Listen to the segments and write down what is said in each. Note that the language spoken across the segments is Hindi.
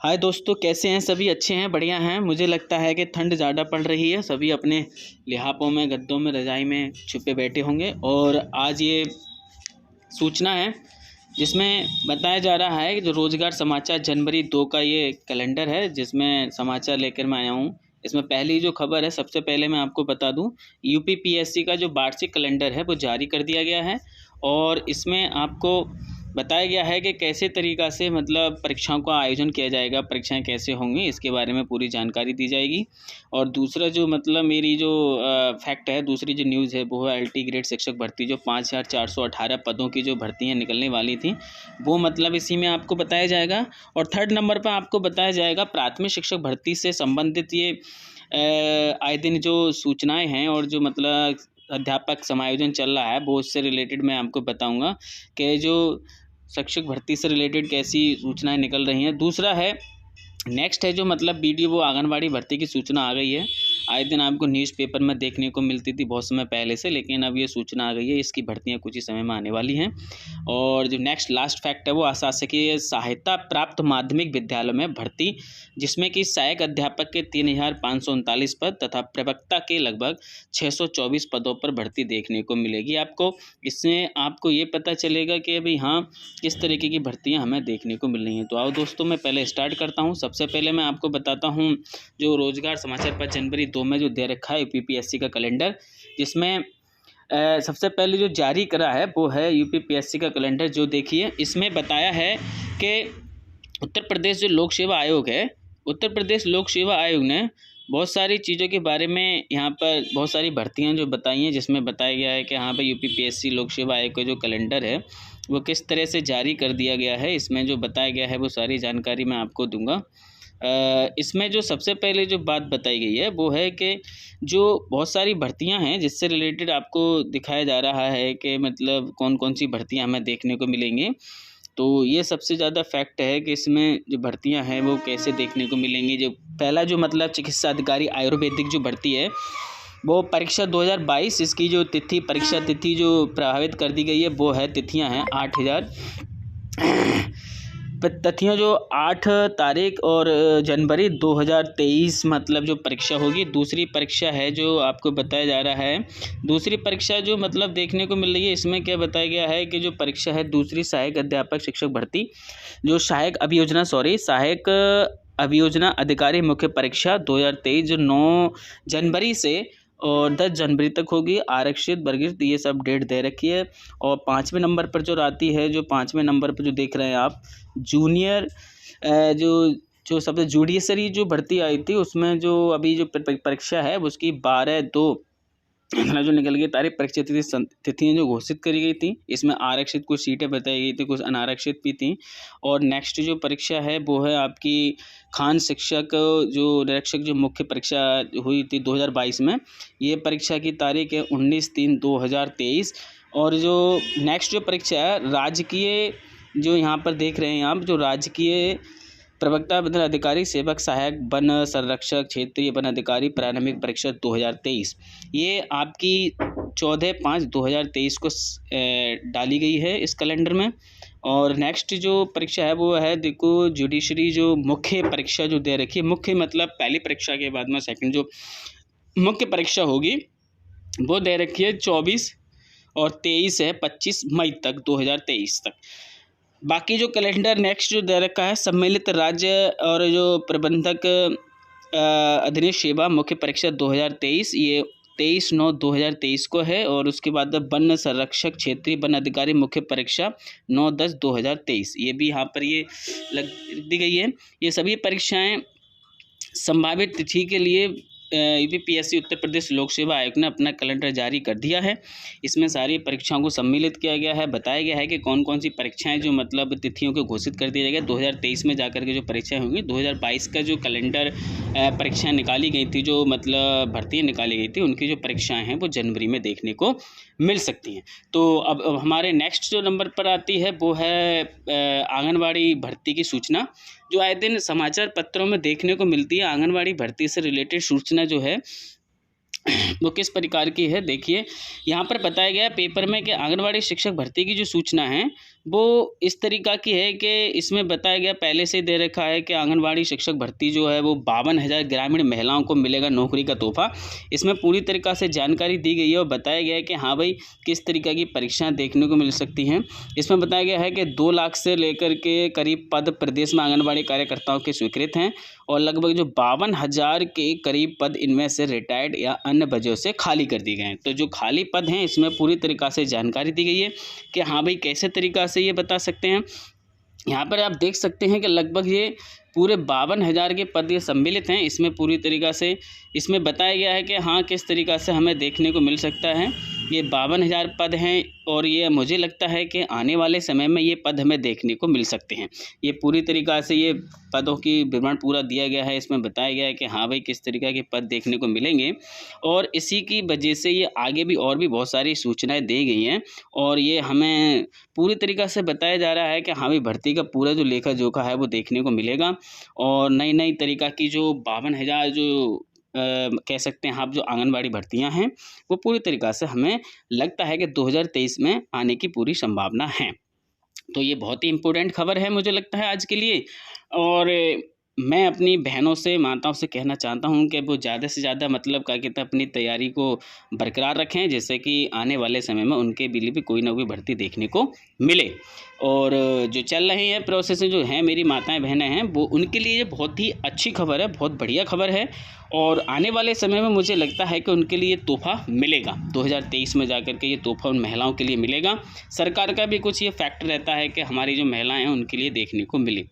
हाय दोस्तों, कैसे हैं सभी? अच्छे हैं, बढ़िया हैं। मुझे लगता है कि ठंड ज़्यादा पड़ रही है, सभी अपने लिहाफों में, गद्दों में, रज़ाई में छुपे बैठे होंगे। और आज ये सूचना है जिसमें बताया जा रहा है कि जो रोज़गार समाचार जनवरी 2 का ये कैलेंडर है जिसमें समाचार लेकर मैं आया हूँ। इसमें पहली जो खबर है, सबसे पहले मैं आपको बता दूं, यूपीपीएससी का जो वार्षिक कैलेंडर है वो जारी कर दिया गया है। और इसमें आपको बताया गया है कि कैसे तरीक़ा से मतलब परीक्षाओं का आयोजन किया जाएगा, परीक्षाएं कैसे होंगी, इसके बारे में पूरी जानकारी दी जाएगी। और दूसरा जो मतलब मेरी जो फैक्ट है, दूसरी जो न्यूज़ है वो है एलटी ग्रेड शिक्षक भर्ती, जो 5418 पदों की जो भर्तियां निकलने वाली थी वो मतलब इसी में आपको बताया जाएगा। और थर्ड नंबर पर आपको बताया जाएगा प्राथमिक शिक्षक भर्ती से संबंधित ये आए दिन जो सूचनाएं हैं और जो मतलब अध्यापक समायोजन चल रहा है वो उससे रिलेटेड मैं आपको बताऊंगा कि जो शिक्षक भर्ती से रिलेटेड कैसी सूचनाएं निकल रही हैं। दूसरा है, नेक्स्ट है जो मतलब बीडीओ वो आंगनबाड़ी भर्ती की सूचना आ गई है। आए दिन आपको न्यूज़पेपर में देखने को मिलती थी बहुत समय पहले से, लेकिन अब ये सूचना आ गई है, इसकी भर्तियां कुछ ही समय में आने वाली हैं। और जो नेक्स्ट लास्ट फैक्ट है वो अशासकीय सहायता प्राप्त माध्यमिक विद्यालय में भर्ती, जिसमें कि सहायक अध्यापक के 3539 पद तथा प्रवक्ता के लगभग 624 पदों पर भर्ती देखने को मिलेगी आपको। इसमें आपको ये पता चलेगा कि भाई हाँ, किस तरीके की भर्तियां हमें देखने को मिल रही हैं। तो आओ दोस्तों, मैं पहले स्टार्ट करता हूँ। सबसे पहले मैं आपको बताता हूँ जो रोजगार समाचार पर जनवरी 2 में जो दे रखा है यूपीपीएससी का कैलेंडर, जिसमें सबसे पहले जो जारी करा है वो है यूपीपीएससी का कैलेंडर। जो देखिए, इसमें बताया है कि उत्तर प्रदेश जो लोक सेवा आयोग है, उत्तर प्रदेश लोक सेवा आयोग ने बहुत सारी चीज़ों के बारे में यहाँ पर बहुत सारी भर्तियाँ जो बताई हैं, जिसमें बताया गया है कि हाँ भाई यूपीपीएससी लोक सेवा आयोग का जो कैलेंडर है वो किस तरह से जारी कर दिया गया है। इसमें जो बताया गया है वो सारी जानकारी मैं आपको दूंगा। इसमें जो सबसे पहले जो बात बताई गई है वो है कि जो बहुत सारी भर्तियां हैं जिससे रिलेटेड आपको दिखाया जा रहा है कि मतलब कौन कौन सी भर्तियां हमें देखने को मिलेंगी। तो ये सबसे ज़्यादा फैक्ट है कि इसमें जो भर्तियां हैं वो कैसे देखने को मिलेंगी। जो पहला जो मतलब चिकित्सा अधिकारी आयुर्वेदिक जो भर्ती है वो परीक्षा 2022, इसकी जो तिथि, परीक्षा तिथि जो प्रभावित कर दी गई है वो है, तिथियां हैं 8000 तिथियाँ जो 8 तारीख और जनवरी 2023 मतलब जो परीक्षा होगी। दूसरी परीक्षा है जो आपको बताया जा रहा है, दूसरी परीक्षा जो मतलब देखने को मिल रही है, इसमें क्या बताया गया है कि जो परीक्षा है दूसरी सहायक अध्यापक शिक्षक भर्ती, जो सहायक अभियोजना अधिकारी मुख्य परीक्षा 2023 जो 9 जनवरी से और 10 जनवरी तक होगी। आरक्षित, वर्गीकृत, ये सब डेट दे रखी है। और 5वें नंबर पर जो आती है, जो 5वें नंबर पर जो देख रहे हैं आप, जूनियर जो सबसे जुडिशरी जो भर्ती आई थी उसमें जो अभी जो परीक्षा है उसकी 12/2 जो निकल गई तारीख, परीक्षा तिथियाँ जो घोषित करी गई थी। इसमें आरक्षित कुछ सीटें बताई गई थी, कुछ अनारक्षित भी थी। और नेक्स्ट जो परीक्षा है वो है आपकी खान शिक्षक जो निरीक्षक जो मुख्य परीक्षा हुई थी 2022 में, ये परीक्षा की तारीख है 19/3/2023। और जो नेक्स्ट जो परीक्षा है राजकीय, जो यहाँ पर देख रहे हैं आप, जो राजकीय प्रवक्ता वन अधिकारी सेवक सहायक वन संरक्षक क्षेत्रीय वन अधिकारी प्रारंभिक परीक्षा 2023, ये आपकी 14/5/2023 को डाली गई है इस कैलेंडर में। और नेक्स्ट जो परीक्षा है वो है, देखो, जुडिशरी जो मुख्य परीक्षा जो दे रखी है, मुख्य मतलब पहली परीक्षा के बाद में सेकंड जो मुख्य परीक्षा होगी वो दे रखी है 24 और 23 है 25 मई तक 2023 तक। बाकी जो कैलेंडर नेक्स्ट जो दे रखा है, सम्मिलित राज्य और जो प्रबंधक अधीन सेवा मुख्य परीक्षा 2023, ये 23/9/2023 को है। और उसके बाद वन संरक्षक क्षेत्रीय वन अधिकारी मुख्य परीक्षा 9/10/2023, ये भी यहाँ पर ये लग दी गई है। ये सभी परीक्षाएं संभावित तिथि के लिए यूपीपीएससी उत्तर प्रदेश लोक सेवा आयोग ने अपना कैलेंडर जारी कर दिया है। इसमें सारी परीक्षाओं को सम्मिलित किया गया है, बताया गया है कि कौन कौन सी परीक्षाएं जो मतलब तिथियों को घोषित कर दिया जाएगा। 2023 में जाकर के जो परीक्षाएं होंगी, 2022 का जो कैलेंडर परीक्षाएं निकाली गई थी, जो मतलब भर्तियाँ निकाली गई थी, उनकी जो परीक्षाएँ हैं वो जनवरी में देखने को मिल सकती हैं। तो अब हमारे नेक्स्ट जो नंबर पर आती है वो है आंगनबाड़ी भर्ती की सूचना, जो आए दिन समाचार पत्रों में देखने को मिलती है। आंगनबाड़ी भर्ती से रिलेटेड सूचना जो है वो किस प्रकार की है, देखिए यहाँ पर बताया गया पेपर में कि आंगनबाड़ी शिक्षक भर्ती की जो सूचना है वो इस तरीक़ा की है कि इसमें बताया गया, पहले से दे रखा है कि आंगनबाड़ी शिक्षक भर्ती जो है वो 52,000 ग्रामीण महिलाओं को मिलेगा नौकरी का तोहफ़ा। इसमें पूरी तरीक़ा से जानकारी दी गई है और बताया गया है कि हाँ भाई, किस तरीक़ा की परीक्षाएँ देखने को मिल सकती हैं। इसमें बताया गया है कि 2 लाख से लेकर के करीब पद प्रदेश में आंगनबाड़ी कार्यकर्ताओं के स्वीकृत हैं और लगभग जो 52,000 के करीब पद इनमें से रिटायर्ड या अन्य वजहों से खाली कर दिए गए हैं। तो जो खाली पद हैं इसमें पूरी तरीक़ा से जानकारी दी गई है कि हाँ भाई, कैसे तरीक़ा से ये बता सकते हैं। यहाँ पर आप देख सकते हैं कि लगभग ये पूरे 52,000 के पद ये सम्मिलित हैं। इसमें पूरी तरीक़ा से इसमें बताया गया है कि हाँ, किस तरीक़ा से हमें देखने को मिल सकता है। ये 52,000 पद हैं और ये मुझे लगता है कि आने वाले समय में ये पद हमें देखने को मिल सकते हैं। ये पूरी तरीक़ा से ये पदों की विवरण पूरा दिया गया है। इसमें बताया गया है कि हाँ भाई, किस तरीक़ा के पद देखने को मिलेंगे और इसी की वजह से ये आगे भी और भी बहुत सारी सूचनाएँ दी गई हैं और ये हमें पूरी तरीक़ा से बताया जा रहा है कि हाँ भाई, भर्ती का पूरा जो लेखा-जोखा है वो देखने को मिलेगा और नई-नई तरीक़ा की जो 52,000 जो कह सकते हैं आप, जो आंगनबाड़ी भर्तियां हैं वो पूरी तरीक़ा से हमें लगता है कि 2023 में आने की पूरी संभावना है। तो ये बहुत ही इम्पोर्टेंट खबर है मुझे लगता है आज के लिए और मैं अपनी बहनों से, माताओं से कहना चाहता हूँ कि वो ज़्यादा से ज़्यादा मतलब क्या कहते हैं, अपनी तैयारी को बरकरार रखें, जिससे कि आने वाले समय में उनके लिए भी कोई ना कोई भर्ती देखने को मिले। और जो चल रही है प्रोसेस जो हैं मेरी माताएं बहनें हैं, वो उनके लिए ये बहुत ही अच्छी खबर है, बहुत बढ़िया खबर है और आने वाले समय में मुझे लगता है कि उनके लिए तोहफ़ा मिलेगा। 2023 में जाकर के ये तोहफ़ा उन महिलाओं के लिए मिलेगा। सरकार का भी कुछ ये फैक्टर रहता है कि हमारी जो महिलाएँ हैं उनके लिए देखने को मिले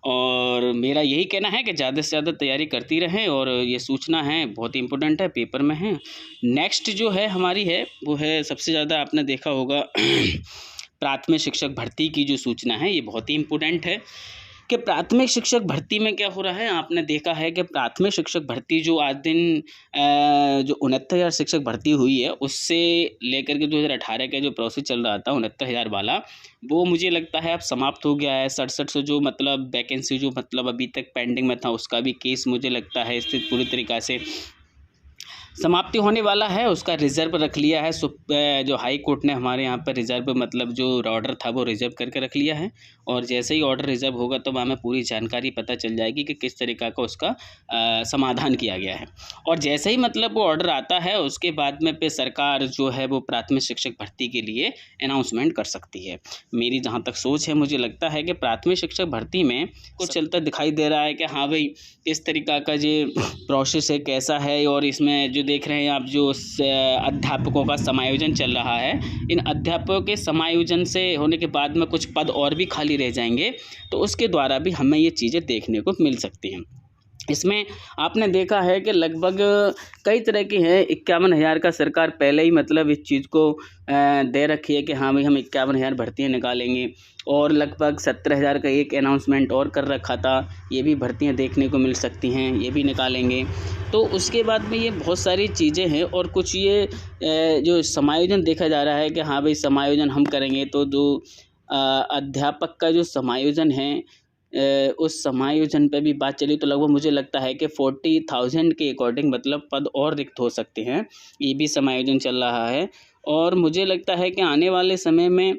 और मेरा यही कहना है कि ज़्यादा से ज़्यादा तैयारी करती रहें और ये सूचना है बहुत ही इम्पोर्टेंट है, पेपर में है। नेक्स्ट जो है हमारी है वो है, सबसे ज़्यादा आपने देखा होगा प्राथमिक शिक्षक भर्ती की जो सूचना है, ये बहुत ही इम्पोर्टेंट है कि प्राथमिक शिक्षक भर्ती में क्या हो रहा है। आपने देखा है कि प्राथमिक शिक्षक भर्ती जो आज दिन जो 69,000 शिक्षक भर्ती हुई है, उससे लेकर के 2018 का जो प्रोसेस चल रहा था 69,000 वाला, वो मुझे लगता है अब समाप्त हो गया है। 67 से जो मतलब वैकेंसी जो मतलब अभी तक पेंडिंग में था, उसका भी केस मुझे लगता है स्थित पूरी तरीक़ा से समाप्ति होने वाला है। उसका रिज़र्व रख लिया है जो हाई कोर्ट ने हमारे यहाँ पर रिज़र्व मतलब जो ऑर्डर था वो रिज़र्व करके रख लिया है और जैसे ही ऑर्डर रिज़र्व होगा तो हमें पूरी जानकारी पता चल जाएगी कि किस तरीक़ा का उसका समाधान किया गया है। और जैसे ही मतलब वो ऑर्डर आता है उसके बाद में पे सरकार जो है वो प्राथमिक शिक्षक भर्ती के लिए अनाउंसमेंट कर सकती है। मेरी जहाँ तक सोच है, मुझे लगता है कि प्राथमिक शिक्षक भर्ती में कुछ चलता दिखाई दे रहा है कि हाँ भाई, किस तरीक़ा का ये प्रोसेस है, कैसा है और इसमें जो देख रहे हैं आप जो अध्यापकों का समायोजन चल रहा है, इन अध्यापकों के समायोजन से होने के बाद में कुछ पद और भी खाली रह जाएंगे, तो उसके द्वारा भी हमें ये चीज़ें देखने को मिल सकती हैं। इसमें आपने देखा है कि लगभग कई तरह की हैं। 51,000 का सरकार पहले ही मतलब इस चीज़ को दे रखी है कि हाँ भाई, हम 51,000 भर्तियाँ निकालेंगे और लगभग 17,000 का एक अनाउंसमेंट और कर रखा था, ये भी भर्तियाँ देखने को मिल सकती हैं, ये भी निकालेंगे। तो उसके बाद में ये बहुत सारी चीज़ें हैं और कुछ ये जो समायोजन देखा जा रहा है कि हाँ भाई, समायोजन हम करेंगे तो जो अध्यापक का जो समायोजन है, उस समायोजन पे भी बात चली तो लगभग मुझे लगता है कि 40,000 के अकॉर्डिंग मतलब पद और रिक्त हो सकते हैं। ये भी समायोजन चल रहा है और मुझे लगता है कि आने वाले समय में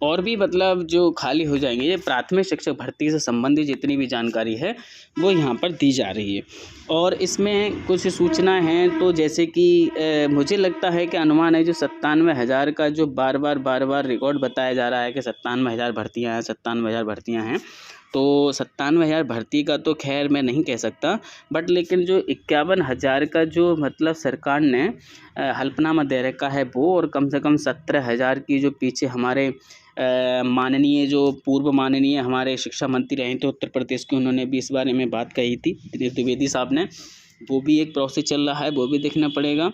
और भी मतलब जो खाली हो जाएंगे। ये प्राथमिक शिक्षक भर्ती से संबंधित जितनी भी जानकारी है वो यहाँ पर दी जा रही है और इसमें कुछ सूचना हैं। तो जैसे कि मुझे लगता है कि अनुमान है जो 97,000 का जो बार बार रिकॉर्ड बताया जा रहा है कि 97,000 भर्तियाँ हैं, 97,000 भर्तियाँ हैं। तो 97,000 भर्ती का तो खैर मैं नहीं कह सकता, बट लेकिन जो 51,000 का जो मतलब सरकार ने हल्फनामा दे रखा है वो, और कम से कम 17,000 की जो पीछे हमारे माननीय जो पूर्व माननीय हमारे शिक्षा मंत्री रहे थे उत्तर प्रदेश के, उन्होंने भी इस बारे में बात कही थी, दिनेश द्विवेदी साहब ने। वो भी एक प्रोसेस चल रहा है, वो भी देखना पड़ेगा।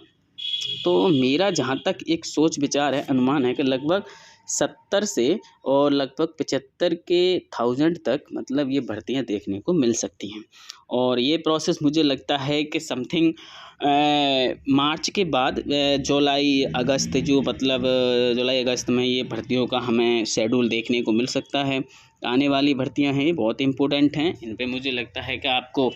तो मेरा जहाँ तक एक सोच विचार है, अनुमान है कि लगभग 70 से और लगभग 75 के 1000 तक मतलब ये भर्तियां देखने को मिल सकती हैं। और ये प्रोसेस मुझे लगता है कि समथिंग मार्च के बाद जुलाई अगस्त जो मतलब जुलाई अगस्त में ये भर्तियों का हमें शेड्यूल देखने को मिल सकता है। आने वाली भर्तियां हैं, बहुत इम्पोर्टेंट हैं, इन पे मुझे लगता है कि आपको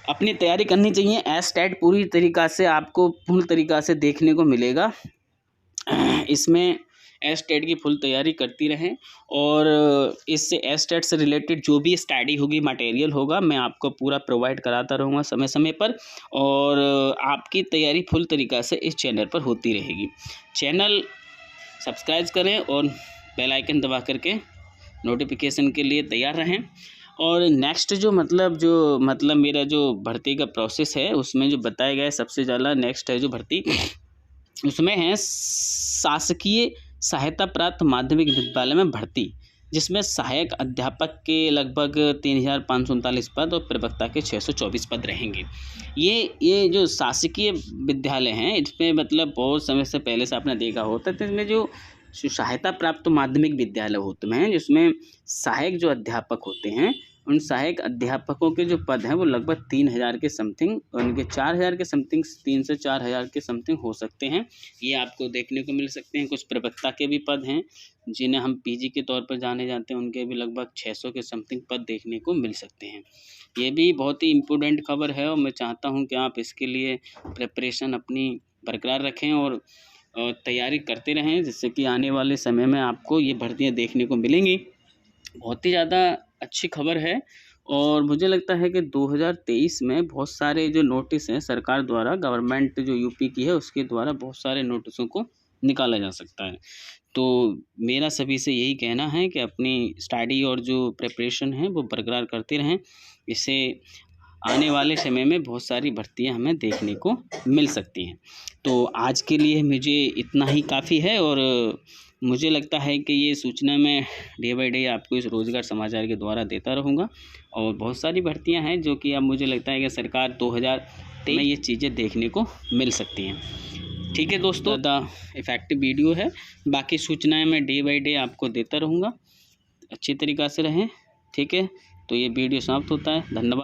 अपनी तैयारी करनी चाहिए। एस्टेट पूरी तरीक़ा से आपको पूर्ण तरीक़ा से देखने को मिलेगा। इसमें एस्टेट की फुल तैयारी करती रहें और इससे एस्टेट से रिलेटेड जो भी स्टडी होगी, मटेरियल होगा, मैं आपको पूरा प्रोवाइड कराता रहूँगा समय समय पर और आपकी तैयारी फुल तरीक़ा से इस चैनल पर होती रहेगी। चैनल सब्सक्राइब करें और बेल आइकन दबा करके नोटिफिकेशन के लिए तैयार रहें। और नेक्स्ट जो मेरा जो भर्ती का प्रोसेस है उसमें जो बताया गया है सबसे ज़्यादा नेक्स्ट है जो भर्ती, उसमें है शासकीय सहायता प्राप्त माध्यमिक विद्यालय में भर्ती, जिसमें सहायक अध्यापक के लगभग 3,539 पद और प्रवक्ता के 624 पद रहेंगे। ये जो शासकीय विद्यालय हैं इसमें मतलब बहुत समय से पहले से आपने देखा होता है, तो इसमें जो सहायता प्राप्त माध्यमिक विद्यालय होते हैं जिसमें सहायक जो अध्यापक होते हैं, उन सहायक अध्यापकों के जो पद हैं वो लगभग 3,000 के समथिंग, उनके 4,000 के समथिंग, 3 से 4,000 के समथिंग हो सकते हैं। ये आपको देखने को मिल सकते हैं। कुछ प्रवक्ता के भी पद हैं जिन्हें हम पीजी के तौर पर जाने जाते हैं, उनके भी लगभग 600 के समथिंग पद देखने को मिल सकते हैं। ये भी बहुत ही इम्पोर्टेंट खबर है और मैं चाहता हूँ कि आप इसके लिए प्रिपरेशन अपनी बरकरार रखें और तैयारी करते रहें, जिससे कि आने वाले समय में आपको ये भर्तियाँ देखने को मिलेंगी। बहुत ही ज़्यादा अच्छी खबर है और मुझे लगता है कि 2023 में बहुत सारे जो नोटिस हैं सरकार द्वारा, गवर्नमेंट जो यूपी की है उसके द्वारा बहुत सारे नोटिसों को निकाला जा सकता है। तो मेरा सभी से यही कहना है कि अपनी स्टडी और जो प्रिपरेशन है वो बरकरार करते रहें, इससे आने वाले समय में बहुत सारी भर्तियां हमें देखने को मिल सकती हैं। तो आज के लिए मुझे इतना ही काफ़ी है और मुझे लगता है कि ये सूचना मैं डे बाय डे आपको इस रोज़गार समाचार के द्वारा देता रहूँगा और बहुत सारी भर्तियां हैं जो कि अब मुझे लगता है कि सरकार 2023 में ये चीज़ें देखने को मिल सकती हैं। ठीक है दोस्तों, ज़्यादा इफ़ेक्टिव वीडियो है, बाकी सूचनाएं मैं डे बाय डे आपको देता रहूँगा। अच्छी तरीक़ा से रहें, ठीक है। तो ये वीडियो समाप्त होता है। धन्यवाद।